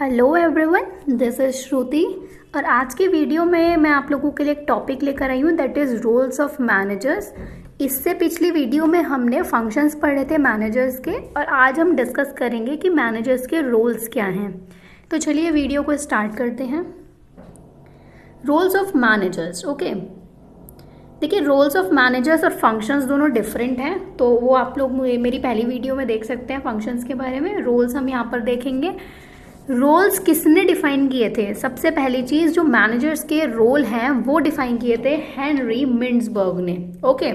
Hello everyone, this is श्रुति। और आज की वीडियो में मैं आप लोगों के लिए एक टॉपिक लेकर आई हूँ, that is roles of managers. इससे पिछली वीडियो में हमने फंक्शंस पढ़े थे मैनेजर्स के, और आज हम डिस्कस करेंगे कि मैनेजर्स के रोल्स क्या हैं। तो चलिए वीडियो को स्टार्ट करते हैं। Roles of managers, okay. देखिए, रोल्स ऑफ मैनेजर्स और फंक्शंस दोनों डिफरेंट हैं, तो वो आप लोग मेरी पहली वीडियो में देख सकते हैं फंक्शंस के बारे में। रोल्स हम यहाँ पर देखेंगे। रोल्स किसने डिफाइन किए थे? सबसे पहली चीज, जो मैनेजर्स के रोल हैं वो डिफाइन किए थे हेनरी मिंड्सबर्ग ने, ओके।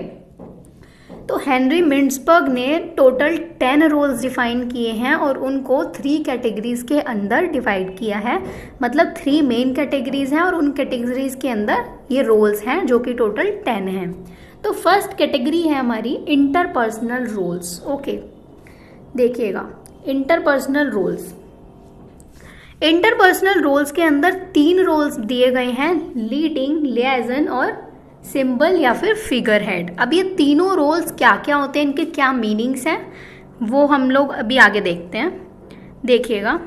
तो हेनरी मिंड्सबर्ग ने टोटल 10 रोल्स डिफाइन किए हैं और उनको 3 कैटेगरीज के अंदर डिवाइड किया है। मतलब 3 मेन कैटेगरीज हैं और उन कैटेगरीज के अंदर ये रोल्स हैं, जो कि टोटल 10 हैं। तो फर्स्ट कैटेगरी है हमारी इंटरपर्सनल रोल्स, ओके। देखिएगा, इंटरपर्सनल रोल्स। इंटरपर्सनल रोल्स के अंदर 3 रोल्स दिए गए हैं, लीडिंग, लियाजन और सिंबल या फिर फिगर हेड। अब ये तीनों रोल्स क्या क्या होते हैं, इनके क्या मीनिंग्स हैं, वो हम लोग अभी आगे देखते हैं। देखिएगा,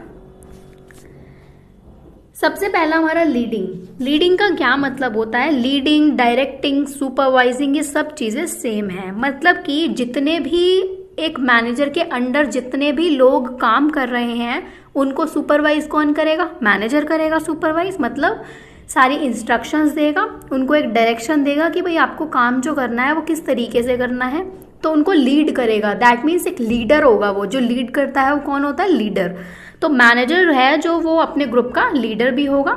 सबसे पहला हमारा लीडिंग। लीडिंग का क्या मतलब होता है? लीडिंग, डायरेक्टिंग, सुपरवाइजिंग, ये सब चीजें सेम है। मतलब कि जितने भी एक मैनेजर के अंडर जितने भी लोग काम कर रहे हैं, उनको सुपरवाइज कौन करेगा? मैनेजर करेगा सुपरवाइज। मतलब सारी इंस्ट्रक्शंस देगा, उनको एक डायरेक्शन देगा कि भाई आपको काम जो करना है वो किस तरीके से करना है, तो उनको लीड करेगा। दैट मीन्स एक लीडर होगा। वो जो लीड करता है वो कौन होता है? लीडर। तो मैनेजर है जो वो अपने ग्रुप का लीडर भी होगा,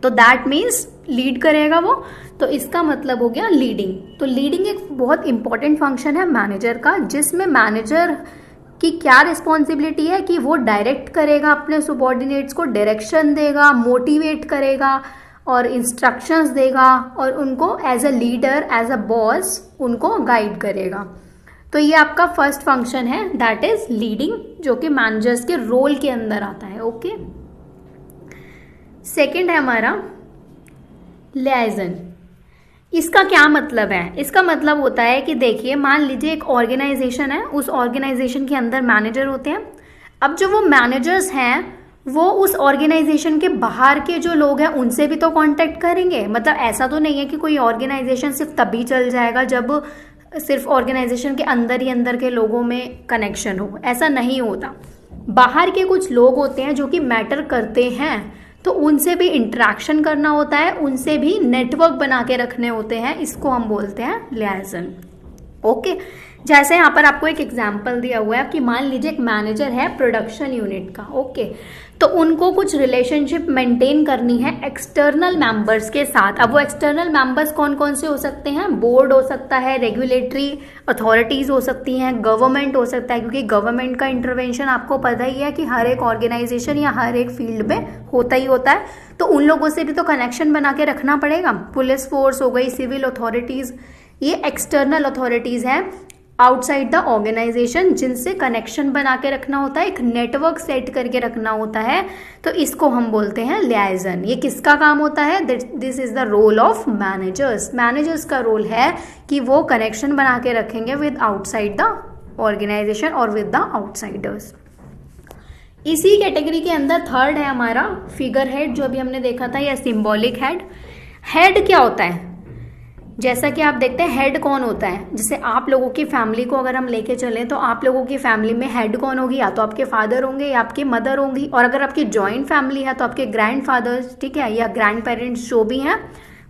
तो दैट मीन्स लीड करेगा वो। तो इसका मतलब हो गया लीडिंग। तो लीडिंग एक बहुत इंपॉर्टेंट फंक्शन है मैनेजर का, जिसमें मैनेजर की क्या रिस्पॉन्सिबिलिटी है कि वो डायरेक्ट करेगा अपने सबॉर्डिनेट्स को, डायरेक्शन देगा, मोटिवेट करेगा और इंस्ट्रक्शंस देगा, और उनको as a leader, as a boss उनको गाइड करेगा। तो ये आपका फर्स्ट फंक्शन है, दैट इज लीडिंग, जो कि मैनेजर्स के रोल के अंदर आता है, ओके। सेकेंड है हमारा लियाजन। इसका क्या मतलब है? इसका मतलब होता है कि देखिए, मान लीजिए एक ऑर्गेनाइजेशन है, उस ऑर्गेनाइजेशन के अंदर मैनेजर होते हैं। अब जो वो मैनेजर्स हैं वो उस ऑर्गेनाइजेशन के बाहर के जो लोग हैं उनसे भी तो कांटेक्ट करेंगे। मतलब ऐसा तो नहीं है कि कोई ऑर्गेनाइजेशन सिर्फ तभी चल जाएगा जब सिर्फ ऑर्गेनाइजेशन के अंदर ही अंदर के लोगों में कनेक्शन हो, ऐसा नहीं होता। बाहर के कुछ लोग होते हैं जो कि मैटर करते हैं, तो उनसे भी इंटरेक्शन करना होता है, उनसे भी नेटवर्क बना के रखने होते हैं। इसको हम बोलते हैं लियाजन, ओके। जैसे यहाँ पर आपको एक एग्जांपल दिया हुआ है कि मान लीजिए एक मैनेजर है प्रोडक्शन यूनिट का, ओके। तो उनको कुछ रिलेशनशिप मेंटेन करनी है एक्सटर्नल मेंबर्स के साथ। अब वो एक्सटर्नल मेंबर्स कौन कौन से हो सकते हैं? बोर्ड हो सकता है, रेगुलेटरी अथॉरिटीज हो सकती हैं, गवर्नमेंट हो सकता है, क्योंकि गवर्नमेंट का इंटरवेंशन आपको पता ही है कि हर एक ऑर्गेनाइजेशन या हर एक फील्ड में होता ही होता है। तो उन लोगों से भी तो कनेक्शन बना के रखना पड़ेगा। पुलिस फोर्स हो गई, सिविल अथॉरिटीज, ये एक्सटर्नल अथॉरिटीज हैं आउटसाइड द ऑर्गेनाइजेशन, जिनसे कनेक्शन बना के रखना होता है, एक नेटवर्क सेट करके रखना होता है। तो इसको हम बोलते हैं लियाजन। ये किसका काम होता है? This is the role of managers. Managers का रोल है कि वो कनेक्शन बना के रखेंगे विद आउटसाइड द ऑर्गेनाइजेशन और विद द आउटसाइडर्स। इसी कैटेगरी के अंदर थर्ड है हमारा फिगर हेड, जो अभी हमने देखा था, या सिंबॉलिक हेड। हेड क्या होता है? जैसा कि आप देखते हैं, हेड कौन होता है? जैसे आप लोगों की फैमिली को अगर हम लेके चलें, तो आप लोगों की फैमिली में हेड कौन होगी? या तो आपके फादर होंगे या आपकी मदर होंगी, और अगर आपकी जॉइंट फैमिली है तो आपके ग्रैंड फादर्स, ठीक है, या ग्रैंड पेरेंट्स जो भी हैं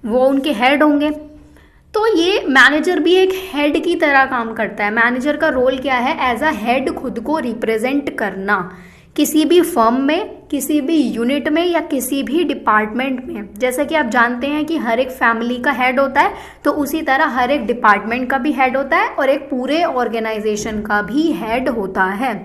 वो उनके हेड होंगे। तो ये मैनेजर भी एक हेड की तरह काम करता है। मैनेजर का रोल क्या है? एज अ हेड खुद को रिप्रेजेंट करना किसी भी फर्म में, किसी भी यूनिट में या किसी भी डिपार्टमेंट में। जैसे कि आप जानते हैं कि हर एक फैमिली का हेड होता है, तो उसी तरह हर एक डिपार्टमेंट का भी हेड होता है और एक पूरे ऑर्गेनाइजेशन का भी हेड होता है।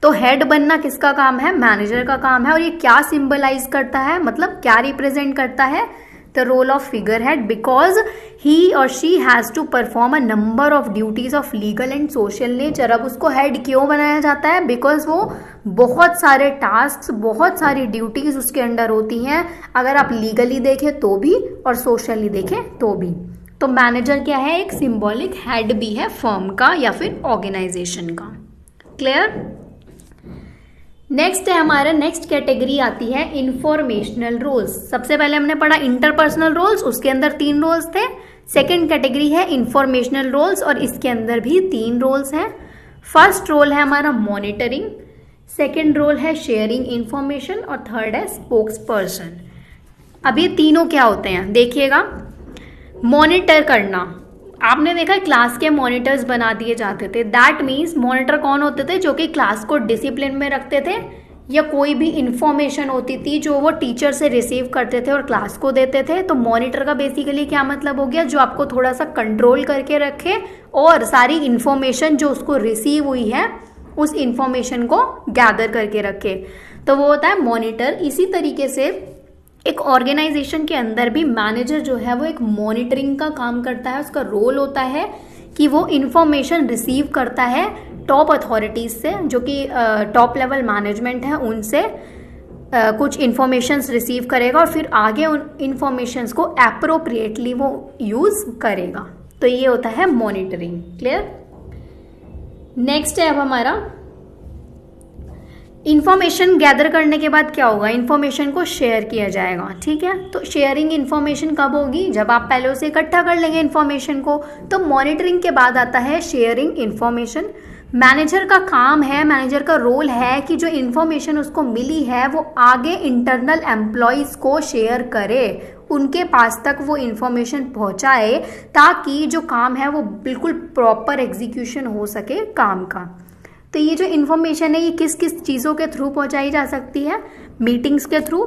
तो हेड बनना किसका काम है? मैनेजर का काम है। और ये क्या सिंबलाइज करता है, मतलब क्या रिप्रेजेंट करता है? The role of figurehead, because he or she has to perform a number of duties of legal and social nature. अब उसको हेड क्यों बनाया जाता है? बिकॉज वो बहुत सारे टास्क, बहुत सारी ड्यूटीज उसके अंडर होती हैं, अगर आप लीगली देखें तो भी और सोशली देखें तो भी। तो मैनेजर क्या है? एक सिंबॉलिक हेड भी है फर्म का या फिर ऑर्गेनाइजेशन का। क्लियर? नेक्स्ट है हमारा, नेक्स्ट कैटेगरी आती है इंफॉर्मेशनल रोल्स। सबसे पहले हमने पढ़ा इंटरपर्सनल रोल्स, उसके अंदर 3 रोल्स थे। सेकंड कैटेगरी है इंफॉर्मेशनल रोल्स और इसके अंदर भी 3 रोल्स हैं। फर्स्ट रोल है हमारा मॉनिटरिंग, सेकंड रोल है शेयरिंग इंफॉर्मेशन और थर्ड है स्पोक्स पर्सन। अब ये तीनों क्या होते हैं देखिएगा। मॉनिटर करना, आपने देखा क्लास के मॉनिटर्स बना दिए जाते थे। दैट मीन्स मॉनिटर कौन होते थे? जो कि क्लास को डिसिप्लिन में रखते थे या कोई भी इंफॉर्मेशन होती थी जो वो टीचर से रिसीव करते थे और क्लास को देते थे। तो मॉनिटर का बेसिकली क्या मतलब हो गया? जो आपको थोड़ा सा कंट्रोल करके रखे और सारी इंफॉर्मेशन जो उसको रिसीव हुई है उस इंफॉर्मेशन को गैदर करके रखे, तो वो होता है मॉनिटर। इसी तरीके से एक ऑर्गेनाइजेशन के अंदर भी मैनेजर जो है वो एक मॉनिटरिंग का काम करता है। उसका रोल होता है कि वो इंफॉर्मेशन रिसीव करता है टॉप अथॉरिटीज से, जो कि टॉप लेवल मैनेजमेंट है, उनसे कुछ इंफॉर्मेशंस रिसीव करेगा और फिर आगे उन इंफॉर्मेशंस को एप्रोप्रिएटली वो यूज करेगा। तो ये होता है मॉनिटरिंग। क्लियर? नेक्स्ट है अब हमारा इंफॉर्मेशन गैदर करने के बाद क्या होगा? इंफॉर्मेशन को शेयर किया जाएगा। ठीक है, तो शेयरिंग इंफॉर्मेशन कब होगी? जब आप पहले उसे इकट्ठा कर लेंगे इंफॉर्मेशन को। तो मॉनिटरिंग के बाद आता है शेयरिंग इंफॉर्मेशन। मैनेजर का काम है, मैनेजर का रोल है कि जो इंफॉर्मेशन उसको मिली है वो आगे इंटरनल एम्प्लॉयज को शेयर करे, उनके पास तक वो इंफॉर्मेशन पहुंचाए ताकि जो काम है वो बिल्कुल प्रॉपर एग्जीक्यूशन हो सके काम का। तो ये जो इन्फॉर्मेशन है ये किस किस चीज़ों के थ्रू पहुंचाई जा सकती है? मीटिंग्स के थ्रू,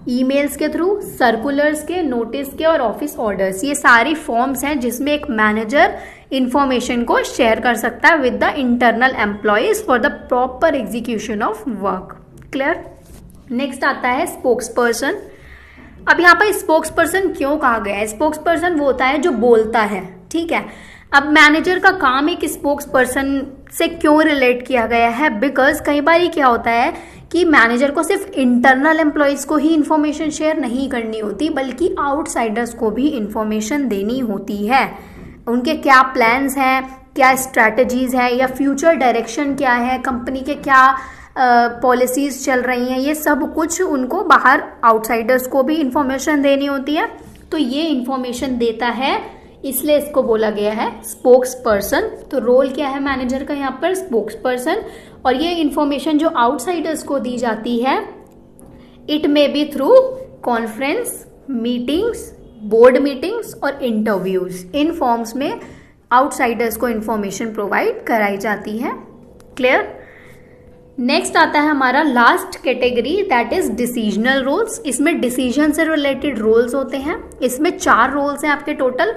ईमेल्स के थ्रू, सर्कुलर्स के, नोटिस के और ऑफिस ऑर्डर्स। ये सारी फॉर्म्स हैं जिसमें एक मैनेजर इंफॉर्मेशन को शेयर कर सकता है with the internal employees for the proper execution of work. Clear? Next आता है स्पोक्स पर्सन। अब यहाँ पर स्पोक्स पर्सन क्यों कहा गया है? स्पोक्स पर्सन वो होता है जो बोलता है। ठीक है, अब मैनेजर का काम एक स्पोक्स पर्सन से क्यों रिलेट किया गया है? बिकॉज कई बार क्या होता है कि मैनेजर को सिर्फ इंटरनल एम्प्लॉयज को ही इंफॉर्मेशन शेयर नहीं करनी होती, बल्कि आउटसाइडर्स को भी इंफॉर्मेशन देनी होती है। उनके क्या प्लान्स हैं, क्या स्ट्रैटेजीज है या फ्यूचर डायरेक्शन क्या है, कंपनी के क्या पॉलिसीज चल रही हैं, ये सब कुछ उनको बाहर आउटसाइडर्स को भी इंफॉर्मेशन देनी होती है। तो ये इंफॉर्मेशन देता है, इसलिए इसको बोला गया है स्पोक्स पर्सन। तो रोल क्या है मैनेजर का यहाँ पर? Spokesperson. और ये इंफॉर्मेशन जो आउटसाइडर्स को दी जाती है, it may be through conference, meetings, board meetings और इंटरव्यूज। इन फॉर्म्स में आउटसाइडर्स को इंफॉर्मेशन प्रोवाइड कराई जाती है। क्लियर? नेक्स्ट आता है हमारा last category, that is decisional roles. इसमें डिसीजन से रिलेटेड रोल्स होते हैं। इसमें 4 रोल्स हैं आपके टोटल।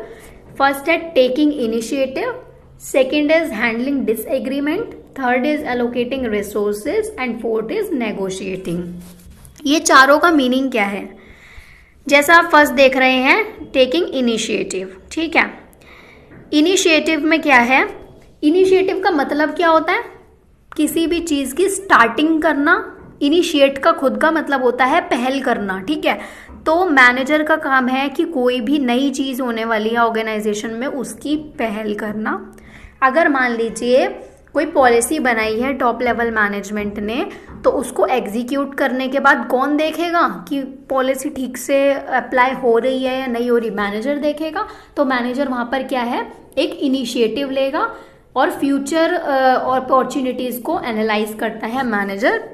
फर्स्ट है taking initiative, second is handling disagreement, third is allocating resources and fourth is negotiating. ये चारों का मीनिंग क्या है? जैसा आप फर्स्ट देख रहे हैं, टेकिंग इनिशिएटिव। ठीक है, इनिशिएटिव में क्या है? इनिशिएटिव का मतलब क्या होता है? किसी भी चीज की स्टार्टिंग करना। इनिशिएट का खुद का मतलब होता है पहल करना। ठीक है, तो मैनेजर का काम है कि कोई भी नई चीज होने वाली है ऑर्गेनाइजेशन में उसकी पहल करना। अगर मान लीजिए कोई पॉलिसी बनाई है टॉप लेवल मैनेजमेंट ने, तो उसको एग्जीक्यूट करने के बाद कौन देखेगा कि पॉलिसी ठीक से अप्लाई हो रही है या नहीं हो रही? मैनेजर देखेगा। तो मैनेजर वहां पर क्या है? एक इनिशिएटिव लेगा और फ्यूचर अपॉर्चुनिटीज को एनालाइज करता है मैनेजर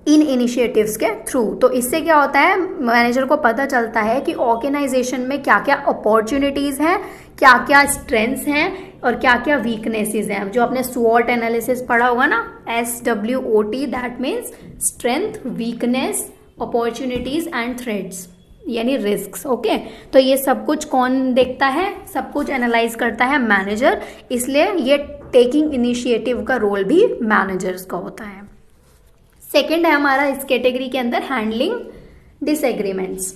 इन इनिशिएटिव्स के थ्रू। तो इससे क्या होता है? मैनेजर को पता चलता है कि ऑर्गेनाइजेशन में क्या क्या अपॉर्चुनिटीज हैं, क्या क्या स्ट्रेंथ्स हैं और क्या क्या वीकनेसेस हैं। जो आपने स्वॉट एनालिसिस पढ़ा होगा ना, SWOT, that means strength, weakness, opportunities and threats, यानी रिस्क्स। ओके, तो ये सब कुछ कौन देखता है? सब कुछ एनालाइज करता है मैनेजर। इसलिए ये टेकिंग इनिशिएटिव का रोल भी मैनेजर्स का होता है। सेकंड है हमारा इस कैटेगरी के अंदर हैंडलिंग डिसएग्रीमेंट्स।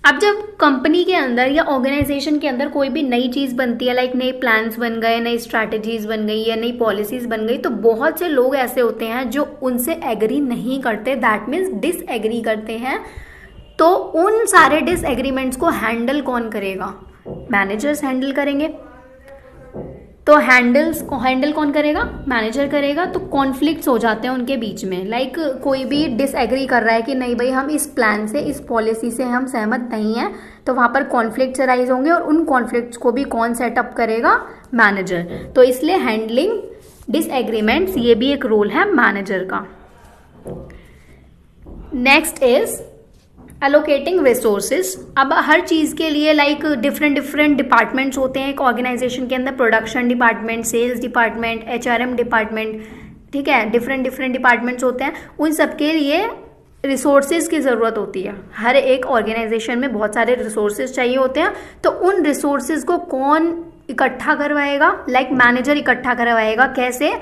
अब जब कंपनी के अंदर या ऑर्गेनाइजेशन के अंदर कोई भी नई चीज बनती है, लाइक नए प्लान्स बन गए, नई स्ट्रैटेजीज बन गई या नई पॉलिसीज बन गई, तो बहुत से लोग ऐसे होते हैं जो उनसे एग्री नहीं करते, दैट मीन्स डिसएग्री करते हैं। तो उन सारे डिसएग्रीमेंट्स को हैंडल कौन करेगा? मैनेजर्स हैंडल करेंगे। तो हैंडल कौन करेगा? मैनेजर करेगा। तो कॉन्फ्लिक्ट्स हो जाते हैं उनके बीच में, लाइक कोई भी डिसएग्री कर रहा है कि नहीं भाई हम इस प्लान से, इस पॉलिसी से हम सहमत नहीं हैं, तो वहाँ पर कॉन्फ्लिक्ट्स अराइज होंगे और उन कॉन्फ्लिक्ट्स को भी कौन सेटअप करेगा? मैनेजर। तो इसलिए हैंडलिंग डिसएग्रीमेंट्स ये भी एक रोल है मैनेजर का। Next is allocating resources. अब हर चीज़ के लिए लाइक डिफरेंट डिपार्टमेंट्स होते हैं एक ऑर्गेनाइजेशन के अंदर, production department, sales department, HRM department, ठीक है, डिफरेंट डिपार्टमेंट्स होते हैं। उन सबके लिए रिसोर्सेज की ज़रूरत होती है। हर एक ऑर्गेनाइजेशन में बहुत सारे रिसोर्सेज चाहिए होते हैं, तो उन रिसोर्सेज को कौन इकट्ठा करवाएगा? लाइक मैनेजर इकट्ठा करवाएगा। कैसे?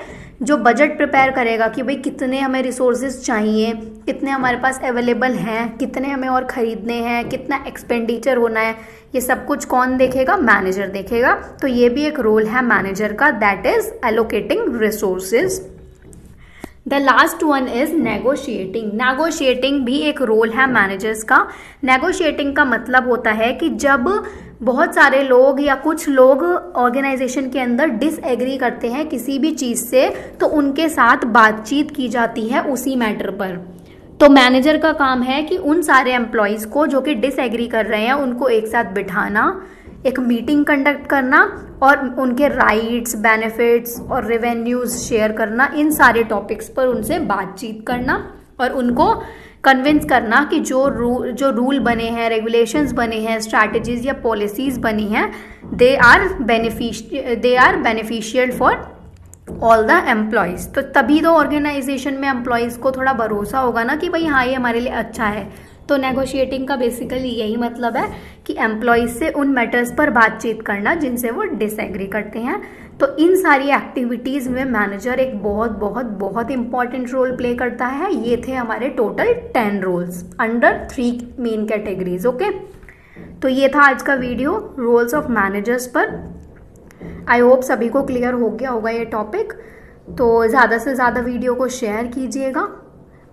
जो बजट प्रिपेयर करेगा कि भाई कितने हमें रिसोर्सेज चाहिए, कितने हमारे पास अवेलेबल हैं, कितने हमें और ख़रीदने हैं, कितना एक्सपेंडिचर होना है, ये सब कुछ कौन देखेगा? मैनेजर देखेगा। तो ये भी एक रोल है मैनेजर का, that is allocating resources. The last one is negotiating. Negotiating भी एक रोल है मैनेजर्स का। नेगोशिएटिंग का मतलब होता है कि जब बहुत सारे लोग या कुछ लोग ऑर्गेनाइजेशन के अंदर डिसएग्री करते हैं किसी भी चीज़ से, तो उनके साथ बातचीत की जाती है उसी मैटर पर। तो मैनेजर का काम है कि उन सारे एम्प्लॉयज़ को जो कि डिसएग्री कर रहे हैं उनको एक साथ बिठाना, एक मीटिंग कंडक्ट करना और उनके राइट्स, बेनिफिट्स और रेवेन्यूज शेयर करना, इन सारे टॉपिक्स पर उनसे बातचीत करना और उनको कन्विंस करना कि जो रूल बने हैं, रेगुलेशंस बने हैं, स्ट्रैटेजीज या पॉलिसीज बनी हैं, they are beneficial for all the employees. तो तभी तो ऑर्गेनाइजेशन में एम्प्लॉयज़ को थोड़ा भरोसा होगा ना कि भाई हाँ ये हमारे लिए अच्छा है। तो नेगोशिएटिंग का बेसिकली यही मतलब है कि एम्प्लॉयज़ से उन मैटर्स पर बातचीत करना जिनसे वो डिसएग्री करते हैं। तो इन सारी एक्टिविटीज़ में मैनेजर एक बहुत इंपॉर्टेंट रोल प्ले करता है। ये थे हमारे total 10 roles under 3 main categories. Okay, तो ये था आज का वीडियो रोल्स ऑफ मैनेजर्स पर। आई होप सभी को क्लियर हो गया होगा ये टॉपिक। तो ज़्यादा से ज़्यादा वीडियो को शेयर कीजिएगा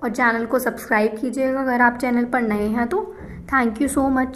और चैनल को सब्सक्राइब कीजिएगा अगर आप चैनल पर नए हैं तो। Thank you so much.